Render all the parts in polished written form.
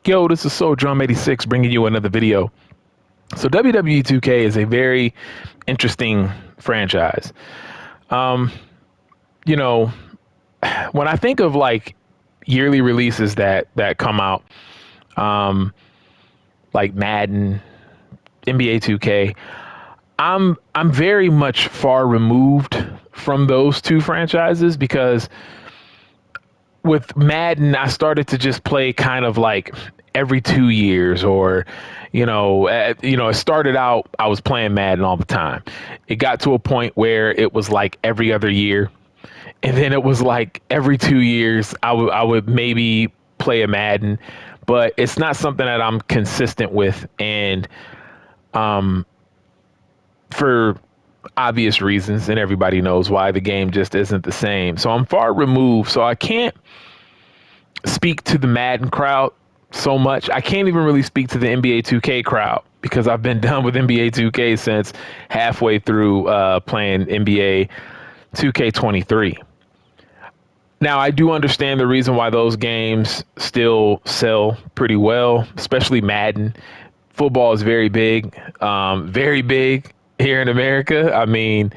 Yo, this is Soul Drum 86 bringing you another video. So WWE 2K is a very interesting franchise. Um, you know, when I think of like yearly releases that come out, um, like Madden, NBA 2K, I'm very much far removed from those two franchises because with Madden, I started to just play kind of like every 2 years or, it started out, I was playing Madden all the time. It got to a point where it was like every other year. And then it was like every 2 years, I would maybe play a Madden, but it's not something that I'm consistent with. And for obvious reasons, and everybody knows why, the game just isn't the same. So I'm far removed. So I can't speak to the Madden crowd so much. I can't even really speak to the NBA 2K crowd because I've been done with NBA 2K since halfway through playing NBA 2K23. Now, I do understand the reason why those games still sell pretty well, especially Madden. Football is very big here in America. I mean,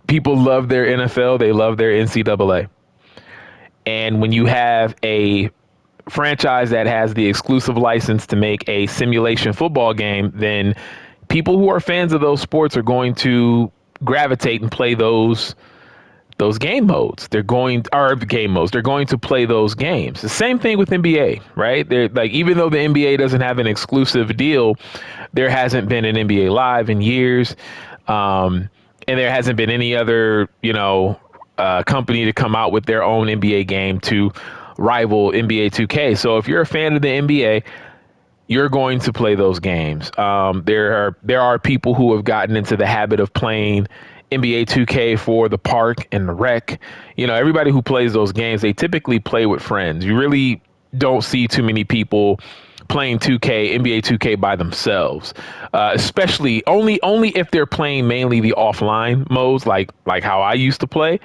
people love their NFL, they love their NCAA. And when you have a franchise that has the exclusive license to make a simulation football game, then people who are fans of those sports are going to gravitate and play those game modes. They're going or the game modes. They're going to play those games. The same thing with NBA, right? They're like, even though the NBA doesn't have an exclusive deal, there hasn't been an NBA Live in years. And there hasn't been any other, company to come out with their own NBA game to rival NBA 2K. So if you're a fan of the NBA, you're going to play those games. There are people who have gotten into the habit of playing NBA 2K for the park and the rec. Everybody who plays those games, they typically play with friends. You really don't see too many people playing NBA 2K by themselves, especially only if they're playing mainly the offline modes, like how I used to play.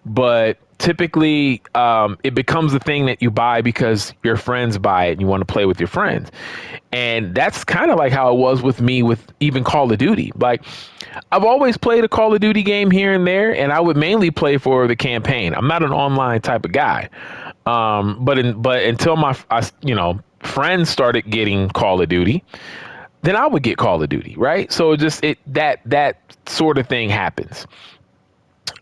But typically, it becomes a thing that you buy because your friends buy it and you want to play with your friends. And that's kind of like how it was with me with even Call of Duty. Like, I've always played a Call of Duty game here and there, and I would mainly play for the campaign. I'm not an online type of guy. But until my friends started getting Call of Duty, then I would get Call of Duty, right? So that sort of thing happens.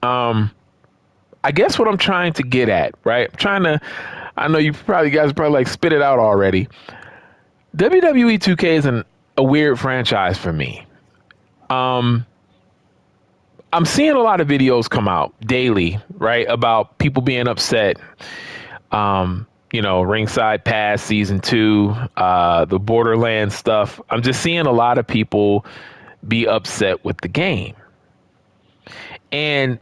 I guess what I'm trying to get at, right? I know you guys probably like spit it out already. WWE 2K is a weird franchise for me. I'm seeing a lot of videos come out daily, right, about people being upset. Ringside Pass Season 2, the Borderlands stuff. I'm just seeing a lot of people be upset with the game. And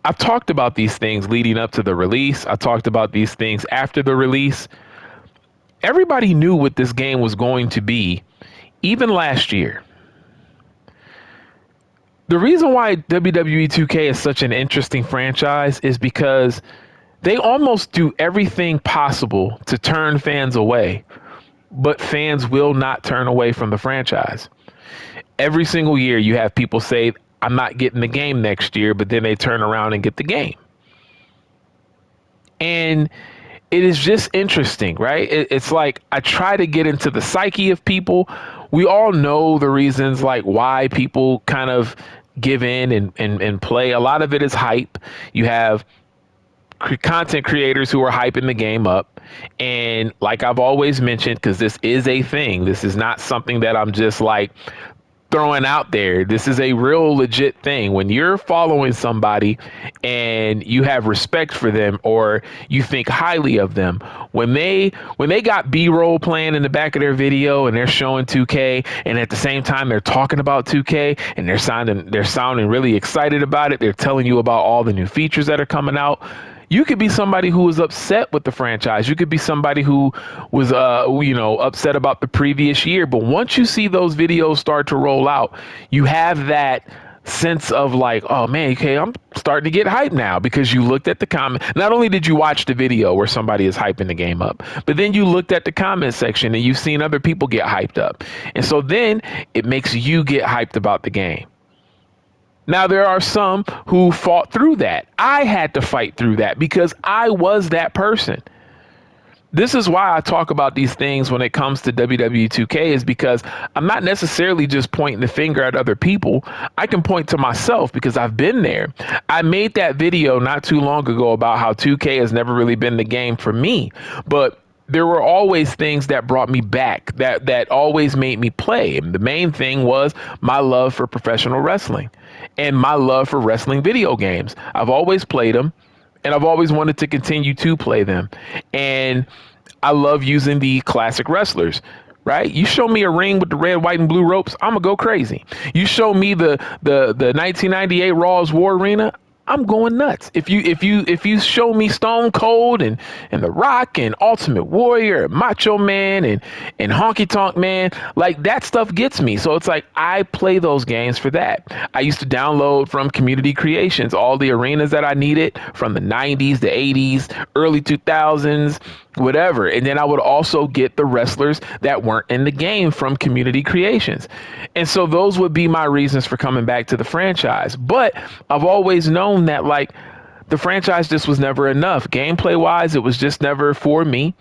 I've talked about these things leading up to the release. I talked about these things after the release. Everybody knew what this game was going to be, even last year. The reason why WWE 2K is such an interesting franchise is because they almost do everything possible to turn fans away, but fans will not turn away from the franchise. Every single year you have people say, I'm not getting the game next year, but then they turn around and get the game. And it is just interesting, right? It's like I try to get into the psyche of people. We all know the reasons like why people kind of give in and play. A lot of it is hype. You have content creators who are hyping the game up. And like I've always mentioned, because this is a thing, this is not something that I'm just like throwing out there. This is a real legit thing. When you're following somebody and you have respect for them or you think highly of them, when they got B-roll playing in the back of their video and they're showing 2K and at the same time they're talking about 2K and they're sounding really excited about it. They're telling you about all the new features that are coming out. You could be somebody who was upset with the franchise. You could be somebody who was, upset about the previous year. But once you see those videos start to roll out, you have that sense of like, oh man, okay, I'm starting to get hyped now, because you looked at the comment. Not only did you watch the video where somebody is hyping the game up, but then you looked at the comment section and you've seen other people get hyped up. And so then it makes you get hyped about the game. Now, there are some who fought through that. I had to fight through that because I was that person. This is why I talk about these things when it comes to WWE 2K, is because I'm not necessarily just pointing the finger at other people. I can point to myself because I've been there. I made that video not too long ago about how 2K has never really been the game for me, but there were always things that brought me back, that always made me play. And the main thing was my love for professional wrestling and my love for wrestling video games. I've always played them, and I've always wanted to continue to play them. And I love using the classic wrestlers, right? You show me a ring with the red, white, and blue ropes, I'm gonna go crazy. You show me the 1998 Raw's War Arena, I'm going nuts. If you show me Stone Cold and The Rock and Ultimate Warrior, and Macho Man and Honky Tonk Man, like that stuff gets me. So it's like I play those games for that. I used to download from Community Creations all the arenas that I needed from the 90s, the 80s, early 2000s, whatever. And then I would also get the wrestlers that weren't in the game from Community Creations. And so those would be my reasons for coming back to the franchise. But I've always known that like the franchise just was never enough. Gameplay wise, it was just never for me.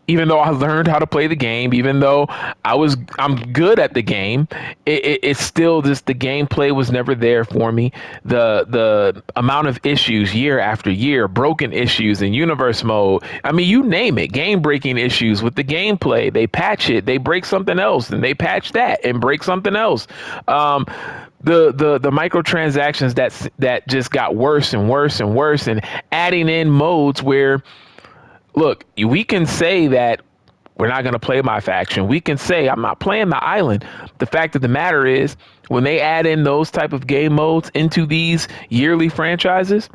Even though I learned how to play the game, even though I'm good at the game, it's still just the gameplay was never there for me. The amount of issues year after year, broken issues in universe mode. I mean, you name it, game breaking issues with the gameplay. They patch it, they break something else, and they patch that and break something else. The microtransactions that just got worse and worse and worse, and adding in modes where, look, we can say that we're not going to play my faction. We can say I'm not playing the island. The fact of the matter is, when they add in those type of game modes into these yearly franchises,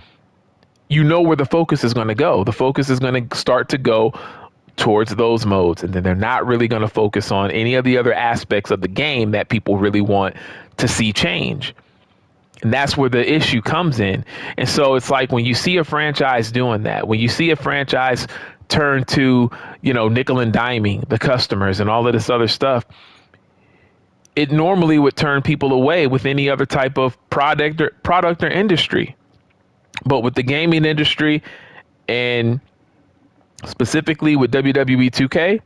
you know where the focus is going to go. The focus is going to start to go towards those modes. And then they're not really going to focus on any of the other aspects of the game that people really want to see change. And that's where the issue comes in. And so it's like when you see a franchise doing that, when you see a franchise turn to, nickel and diming the customers and all of this other stuff, it normally would turn people away with any other type of product or industry. But with the gaming industry, and specifically with WWE 2K,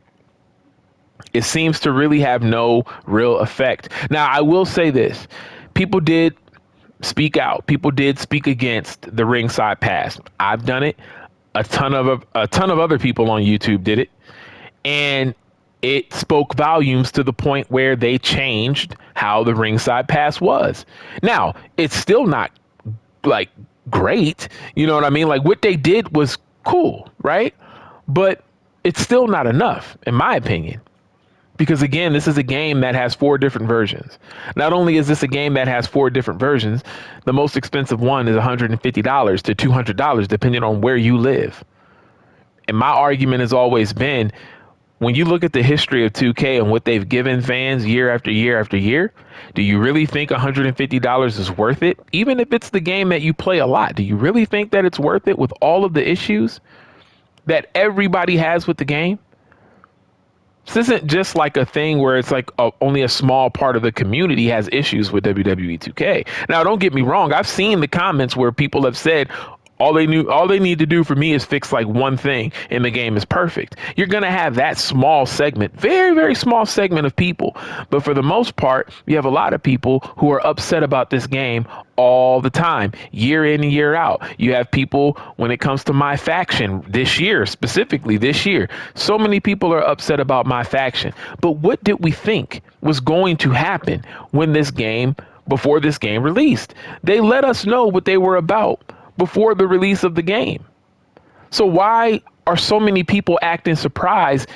it seems to really have no real effect. Now, I will say this. People did speak out. People did speak against the ringside pass. I've done it. A ton of other people on YouTube did it. And it spoke volumes to the point where they changed how the ringside pass was. Now, it's still not like great. You know what I mean? Like what they did was cool, right? But it's still not enough, in my opinion. Because again, this is a game that has 4 different versions. Not only is this a game that has 4 different versions, the most expensive one is $150 to $200, depending on where you live. And my argument has always been, when you look at the history of 2K and what they've given fans year after year after year, do you really think $150 is worth it? Even if it's the game that you play a lot, do you really think that it's worth it with all of the issues that everybody has with the game? This isn't just like a thing where it's like only a small part of the community has issues with WWE 2K. Now, don't get me wrong. I've seen the comments where people have said, all they need to do for me is fix like one thing and the game is perfect. You're going to have that small segment, very, very small segment of people. But for the most part, you have a lot of people who are upset about this game all the time, year in and year out. You have people, when it comes to my faction this year, specifically this year, so many people are upset about my faction. But what did we think was going to happen before this game released? They let us know what they were about before the release of the game. So why are so many people acting surprised?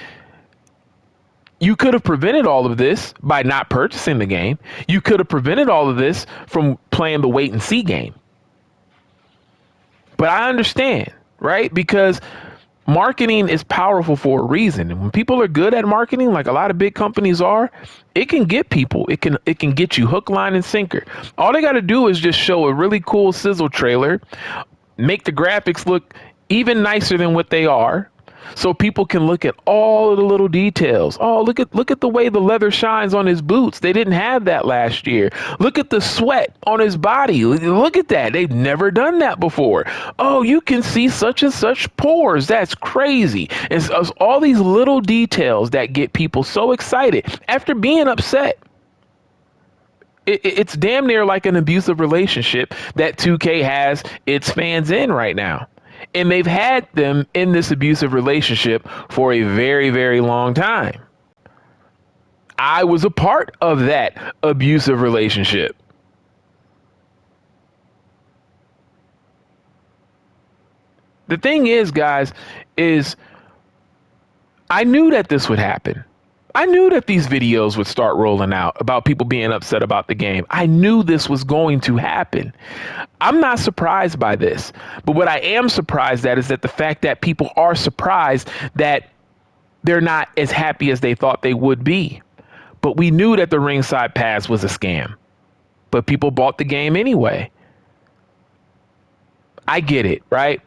You could have prevented all of this by not purchasing the game. You could have prevented all of this from playing the wait and see game. But I understand, right? Because Marketing is powerful for a reason. And when people are good at marketing, like a lot of big companies are, it can get people. It can get you hook, line, and sinker. All they got to do is just show a really cool sizzle trailer, make the graphics look even nicer than what they are, so people can look at all of the little details. Oh, look at the way the leather shines on his boots. They didn't have that last year. Look at the sweat on his body. Look at that. They've never done that before. Oh, you can see such and such pores. That's crazy. And so all these little details that get people so excited after being upset. It's damn near like an abusive relationship that 2K has its fans in right now. And they've had them in this abusive relationship for a very, very long time. I was a part of that abusive relationship. The thing is, guys, is I knew that this would happen. I knew that these videos would start rolling out about people being upset about the game. I knew this was going to happen. I'm not surprised by this. But what I am surprised at is that the fact that people are surprised that they're not as happy as they thought they would be. But we knew that the ringside pass was a scam. But people bought the game anyway. I get it, right?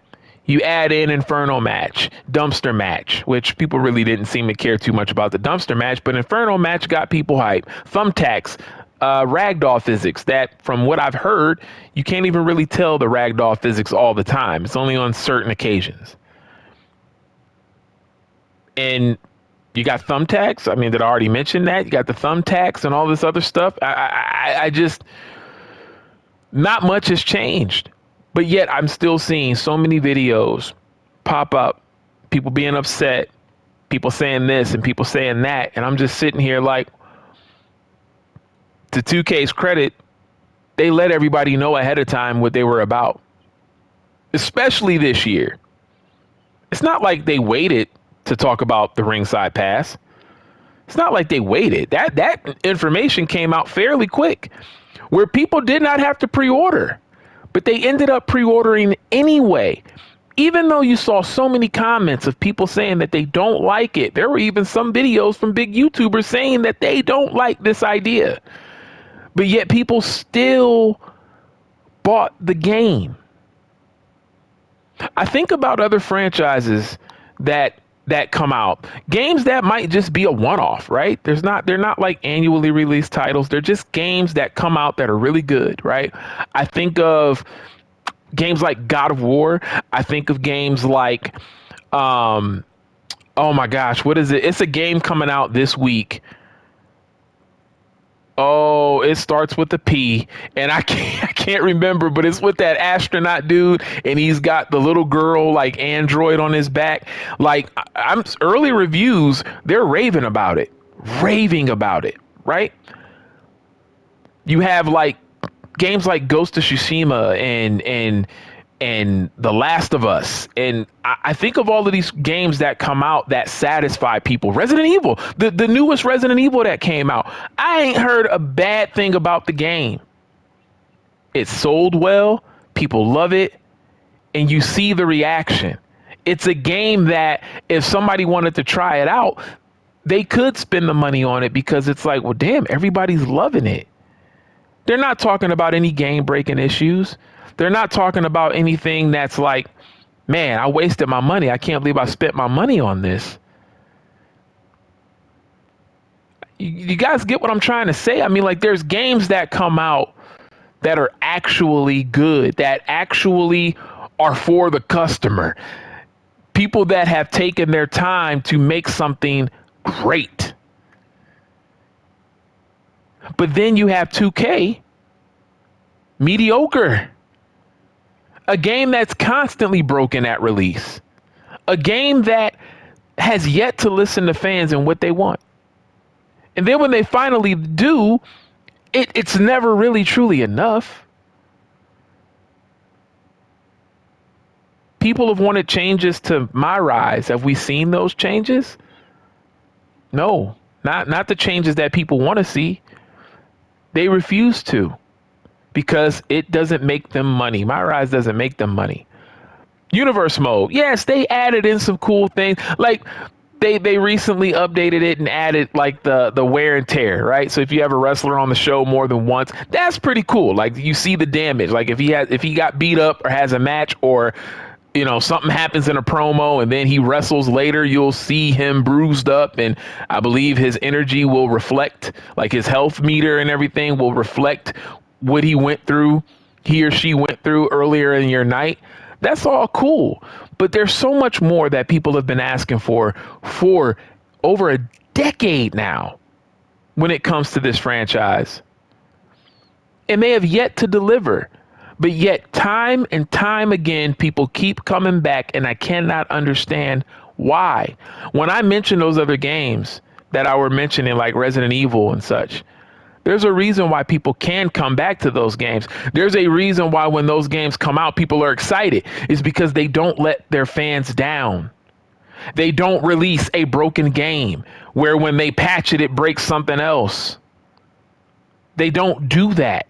You add in Inferno match, dumpster match, which people really didn't seem to care too much about the dumpster match, but Inferno match got people hyped. Thumbtacks, ragdoll physics that, from what I've heard, you can't even really tell the ragdoll physics all the time. It's only on certain occasions. And you got thumbtacks. I mean, did I already mention that? You got the thumbtacks and all this other stuff. I just, not much has changed. But yet I'm still seeing so many videos pop up, people being upset, people saying this and people saying that. And I'm just sitting here like, to 2K's credit, they let everybody know ahead of time what they were about, especially this year. It's not like they waited to talk about the ringside pass. It's not like they waited. That information came out fairly quick, where people did not have to pre-order. But they ended up pre-ordering anyway. Even though you saw so many comments of people saying that they don't like it. There were even some videos from big YouTubers saying that they don't like this idea. But yet people still bought the game. I think about other franchises that come out. Games that might just be a one-off, right? They're not like annually released titles. They're just games that come out that are really good, right? I think of games like God of War. I think of games like oh my gosh, what is it? It's a game coming out this week. Oh, it starts with a P, and I can't remember, but it's with that astronaut dude, and he's got the little girl like android on his back. Like, I'm early reviews, they're raving about it, right? You have like games like Ghost of Tsushima and The Last of Us. And I think of all of these games that come out that satisfy people. Resident Evil, the newest Resident Evil that came out. I ain't heard a bad thing about the game. It sold well, people love it, and you see the reaction. It's a game that if somebody wanted to try it out, they could spend the money on it because it's like, well, damn, everybody's loving it. They're not talking about any game breaking issues. They're not talking about anything that's like, man, I wasted my money. I can't believe I spent my money on this. You guys get what I'm trying to say? I mean, like, there's games that come out that are actually good, that actually are for the customer. People that have taken their time to make something great. But then you have 2K, mediocre. A game that's constantly broken at release. A game that has yet to listen to fans and what they want. And then when they finally do, it's never really truly enough. People have wanted changes to My Rise. Have we seen those changes? No, not the changes that people want to see. They refuse to because it doesn't make them money. My Rise doesn't make them money. Universe mode. Yes, they added in some cool things. Like they recently updated it and added like the wear and tear, right? So if you have a wrestler on the show more than once, that's pretty cool. Like you see the damage. Like if he got beat up or has a match, or something happens in a promo and then he wrestles later, you'll see him bruised up, and I believe his energy will reflect, like his health meter and everything will reflect what he or she went through earlier in your night. That's all cool. But there's so much more that people have been asking for over a decade now when it comes to this franchise. And they have yet to deliver. But yet, time and time again, people keep coming back, and I cannot understand why. When I mention those other games that I were mentioning, like Resident Evil and such, there's a reason why people can come back to those games. There's a reason why when those games come out, people are excited. It's because they don't let their fans down. They don't release a broken game where when they patch it, it breaks something else. They don't do that.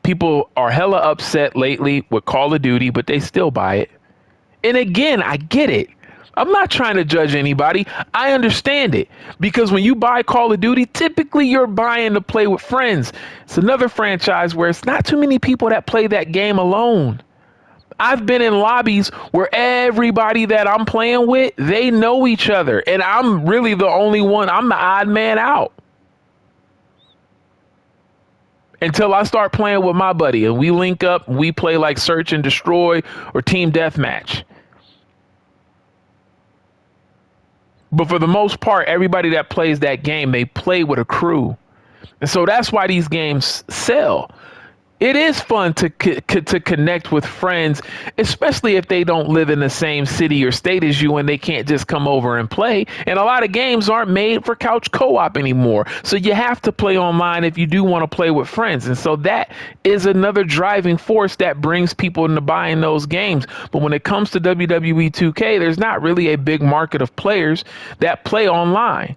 People are hella upset lately with Call of Duty, but they still buy it. And again, I get it. I'm not trying to judge anybody. I understand it, because when you buy Call of Duty, typically you're buying to play with friends. It's another franchise where it's not too many people that play that game alone. I've been in lobbies where everybody that I'm playing with, they know each other, and I'm really the only one. I'm the odd man out. Until I start playing with my buddy and we link up, and we play like Search and Destroy or Team Deathmatch. But for the most part, everybody that plays that game, they play with a crew. And so that's why these games sell. It is fun to connect with friends, especially if they don't live in the same city or state as you and they can't just come over and play. And a lot of games aren't made for couch co-op anymore. So you have to play online if you do want to play with friends. And so that is another driving force that brings people into buying those games. But when it comes to WWE 2K, there's not really a big market of players that play online.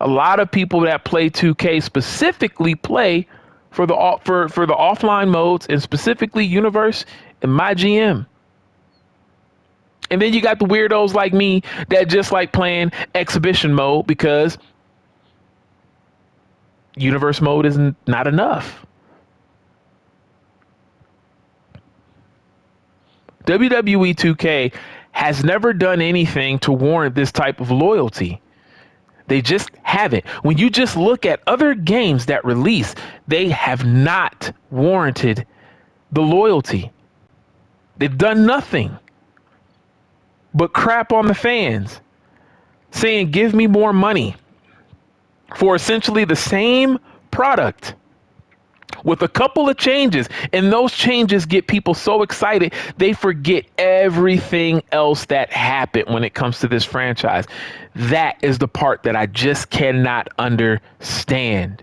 A lot of people that play 2K specifically play for the offline modes, and specifically Universe and My GM. And then you got the weirdos like me that just like playing exhibition mode because Universe mode is not enough. WWE 2K has never done anything to warrant this type of loyalty. They just haven't. When you just look at other games that release, they have not warranted the loyalty. They've done nothing but crap on the fans, saying, give me more money for essentially the same product with a couple of changes. And those changes get people so excited, they forget everything else that happened when it comes to this franchise. That is the part that I just cannot understand.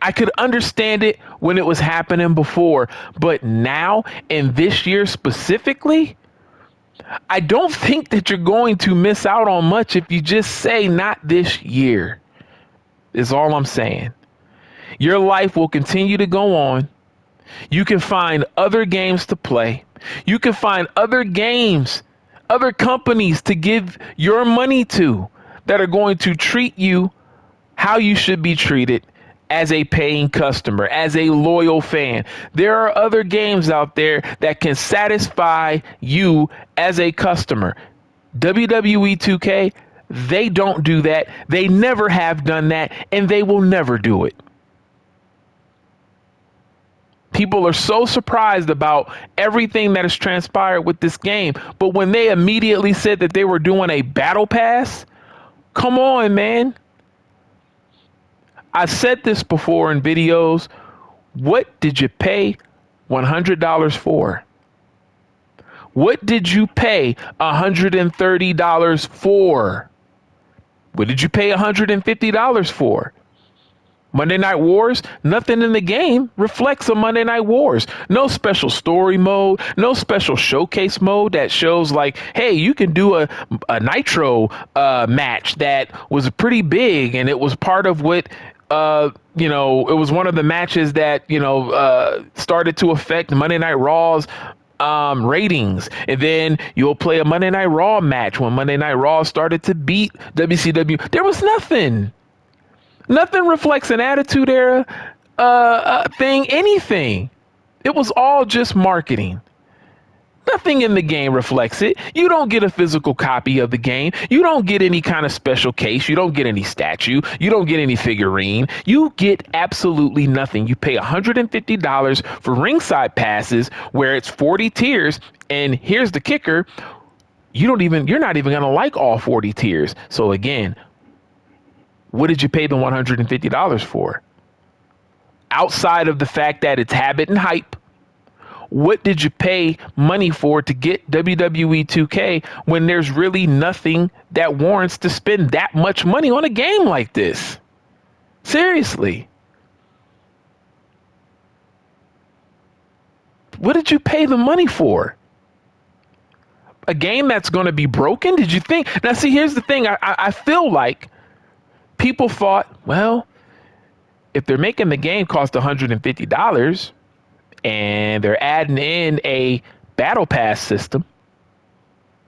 I could understand it when it was happening before, but now, in this year specifically, I don't think that you're going to miss out on much if you just say not this year, is all I'm saying. Your life will continue to go on. You can find other games to play. You can find other games, other companies to give your money to that are going to treat you how you should be treated as a paying customer, as a loyal fan. There are other games out there that can satisfy you as a customer. WWE 2K, they don't do that. They never have done that, and they will never do it. People are so surprised about everything that has transpired with this game. But when they immediately said that they were doing a battle pass, come on, man. I've said this before in videos. What did you pay $100 for? What did you pay $130 for? What did you pay $150 for? Monday Night Wars, nothing in the game reflects a Monday Night Wars. No special story mode, no special showcase mode that shows like, hey, you can do a Nitro match that was pretty big and it was part of what It was one of the matches that, started to affect Monday Night Raw's ratings. And then you'll play a Monday Night Raw match when Monday Night Raw started to beat WCW. There was nothing. Nothing reflects an Attitude Era thing, anything. It was all just marketing. Nothing in the game reflects it. You don't get a physical copy of the game. You don't get any kind of special case. You don't get any statue. You don't get any figurine. You get absolutely nothing. You pay $150 for ringside passes where it's 40 tiers. And here's the kicker. You're not even going to like all 40 tiers. So again, what did you pay the $150 for? Outside of the fact that it's habit and hype, what did you pay money for to get WWE 2K when there's really nothing that warrants to spend that much money on a game like this? Seriously. What did you pay the money for? A game that's going to be broken? Did you think? Now, see, here's the thing. I feel like people thought, well, if they're making the game cost $150, and they're adding in a battle pass system,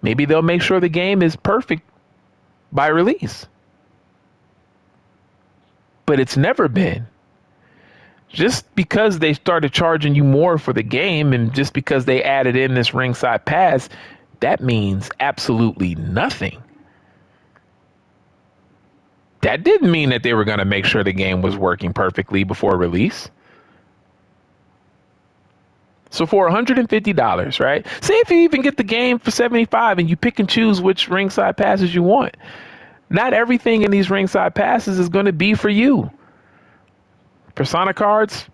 maybe they'll make sure the game is perfect by release. But it's never been. Just because they started charging you more for the game and just because they added in this ringside pass, that means absolutely nothing. That didn't mean that they were going to make sure the game was working perfectly before release. So for $150, right? Say if you even get the game for $75 and you pick and choose which ringside passes you want. Not everything in these ringside passes is going to be for you. Persona cards,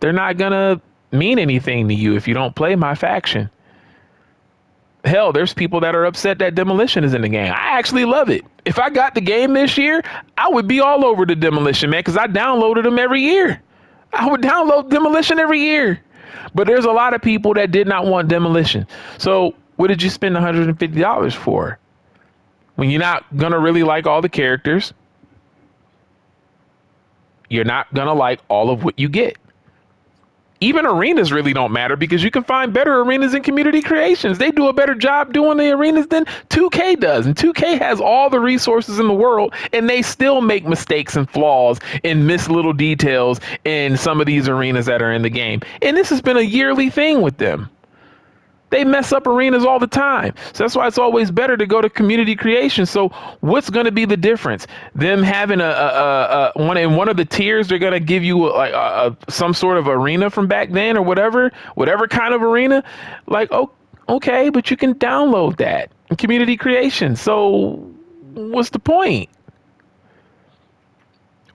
they're not going to mean anything to you if you don't play my faction. Hell, there's people that are upset that Demolition is in the game. I actually love it. If I got the game this year, I would be all over the Demolition, man, because I downloaded them every year. I would download Demolition every year. But there's a lot of people that did not want Demolition. So what did you spend $150 for? When you're not going to really like all the characters, you're not going to like all of what you get. Even arenas really don't matter because you can find better arenas in Community Creations. They do a better job doing the arenas than 2K does. And 2K has all the resources in the world, and they still make mistakes and flaws and miss little details in some of these arenas that are in the game. And this has been a yearly thing with them. They mess up arenas all the time. So that's why it's always better to go to Community Creation. So what's going to be the difference? Them having one of the tiers, they're going to give you some sort of arena from back then or whatever kind of arena. Like, oh, okay, but you can download that in Community Creation. So what's the point?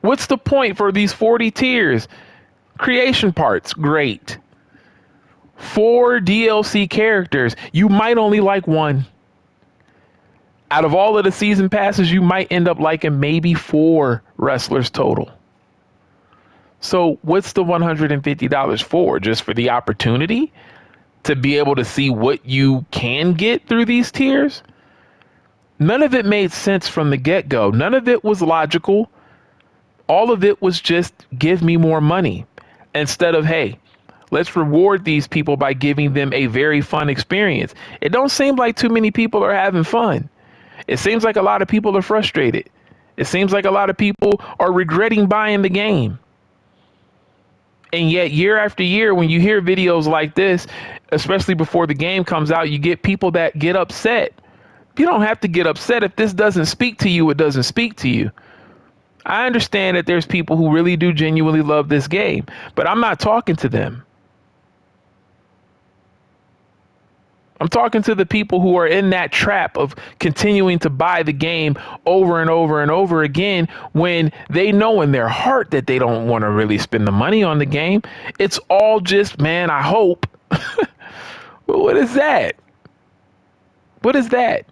What's the point for these 40 tiers? Creation parts, great. 4 DLC characters, you might only like one. Out of all of the season passes, you might end up liking maybe 4 wrestlers total. So what's the $150 for? Just for the opportunity to be able to see what you can get through these tiers? None of it made sense from the get-go. None of it was logical. All of it was just give me more money instead of, hey, let's reward these people by giving them a very fun experience. It don't seem like too many people are having fun. It seems like a lot of people are frustrated. It seems like a lot of people are regretting buying the game. And yet year after year, when you hear videos like this, especially before the game comes out, you get people that get upset. You don't have to get upset. If this doesn't speak to you, it doesn't speak to you. I understand that there's people who really do genuinely love this game, but I'm not talking to them. I'm talking to the people who are in that trap of continuing to buy the game over and over and over again when they know in their heart that they don't want to really spend the money on the game. It's all just, man, I hope. What is that? What is that?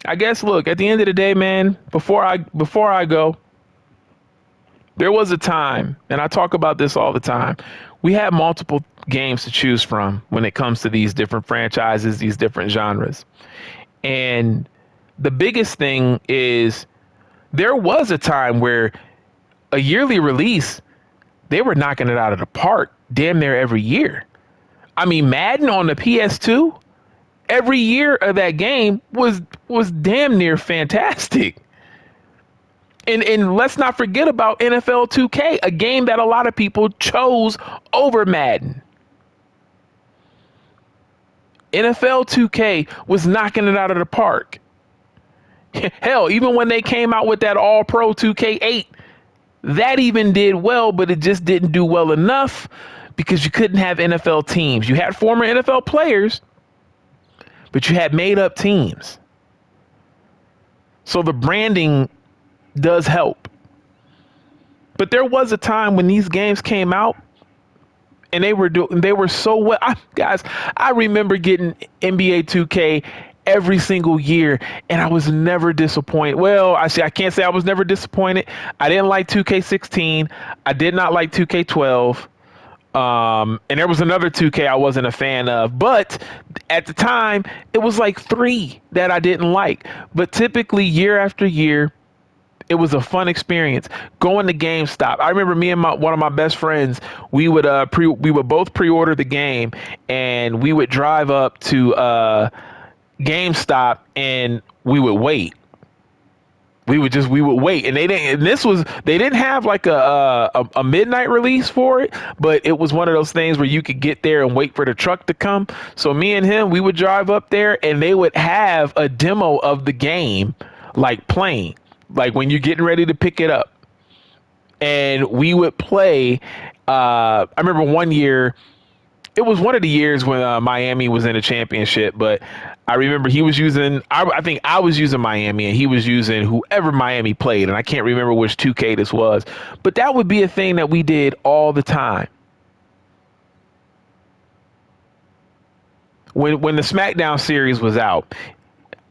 I guess, look, at the end of the day, man, before I go, there was a time, and I talk about this all the time, we had multiple games to choose from when it comes to these different franchises, these different genres. And the biggest thing is there was a time where a yearly release, they were knocking it out of the park damn near every year. I mean, Madden on the PS2, every year of that game was damn near fantastic. And let's not forget about NFL 2K, a game that a lot of people chose over Madden. NFL 2K was knocking it out of the park. Hell, even when they came out with that All-Pro 2K8, that even did well, but it just didn't do well enough because you couldn't have NFL teams. You had former NFL players, but you had made-up teams. So the branding does help. But there was a time when these games came out and they were so well. Guys, I remember getting NBA 2K every single year, and I was never disappointed. Well, I can't say I was never disappointed. I didn't like 2K16. I did not like 2K12. And there was another 2K I wasn't a fan of, but at the time it was like 3 that I didn't like. But typically year after year, it was a fun experience going to GameStop. I remember me and one of my best friends, we would both pre-order the game, and we would drive up to GameStop and we would wait. We would wait, and they didn't have like a midnight release for it, but it was one of those things where you could get there and wait for the truck to come. So me and him, we would drive up there, and they would have a demo of the game, like playing, like when you're getting ready to pick it up, and we would play. I remember one year. It was one of the years when Miami was in a championship, but I remember he was using, I think I was using Miami and he was using whoever Miami played. And I can't remember which 2K this was, but that would be a thing that we did all the time. When the SmackDown series was out,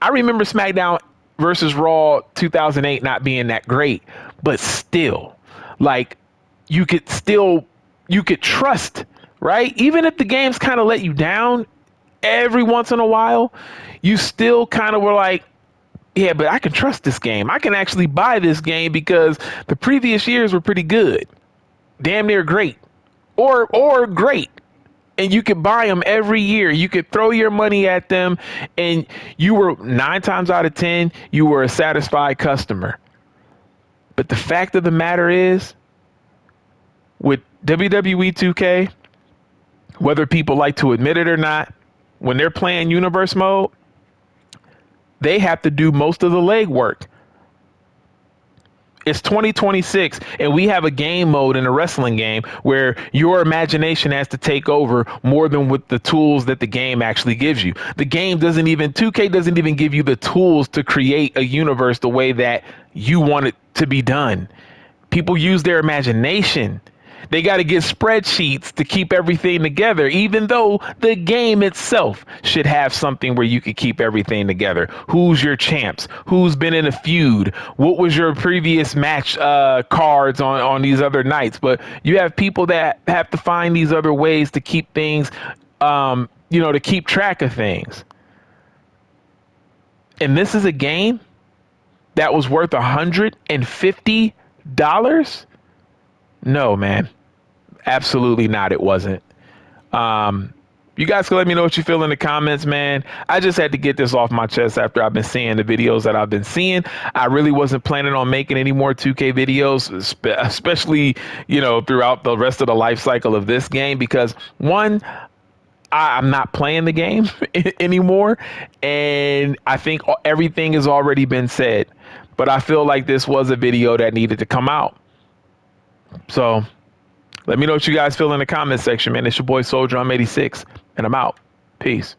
I remember SmackDown versus Raw 2008 not being that great, but still, like, you could trust, right? Even if the games kind of let you down every once in a while, you still kind of were like, yeah, but I can trust this game. I can actually buy this game because the previous years were pretty good, damn near great, or great. And you could buy them every year. You could throw your money at them, and you were 9 times out of 10, you were a satisfied customer. But the fact of the matter is, with WWE 2K, whether people like to admit it or not, when they're playing universe mode, they have to do most of the legwork. It's 2026, and we have a game mode in a wrestling game where your imagination has to take over more than with the tools that the game actually gives you. The game 2K doesn't even give you the tools to create a universe the way that you want it to be done. People use their imagination. They got to get spreadsheets to keep everything together, even though the game itself should have something where you could keep everything together. Who's your champs? Who's been in a feud? What was your previous match cards on these other nights? But you have people that have to find these other ways to keep things, to keep track of things. And this is a game that was worth $150? No, man. Absolutely not. It wasn't. You guys can let me know what you feel in the comments, man. I just had to get this off my chest after I've been seeing the videos that I've been seeing. I really wasn't planning on making any more 2K videos, especially, throughout the rest of the life cycle of this game, because one, I'm not playing the game anymore. And I think everything has already been said, but I feel like this was a video that needed to come out. So let me know what you guys feel in the comment section, man. It's your boy Soldier. I'm 86, and I'm out. Peace.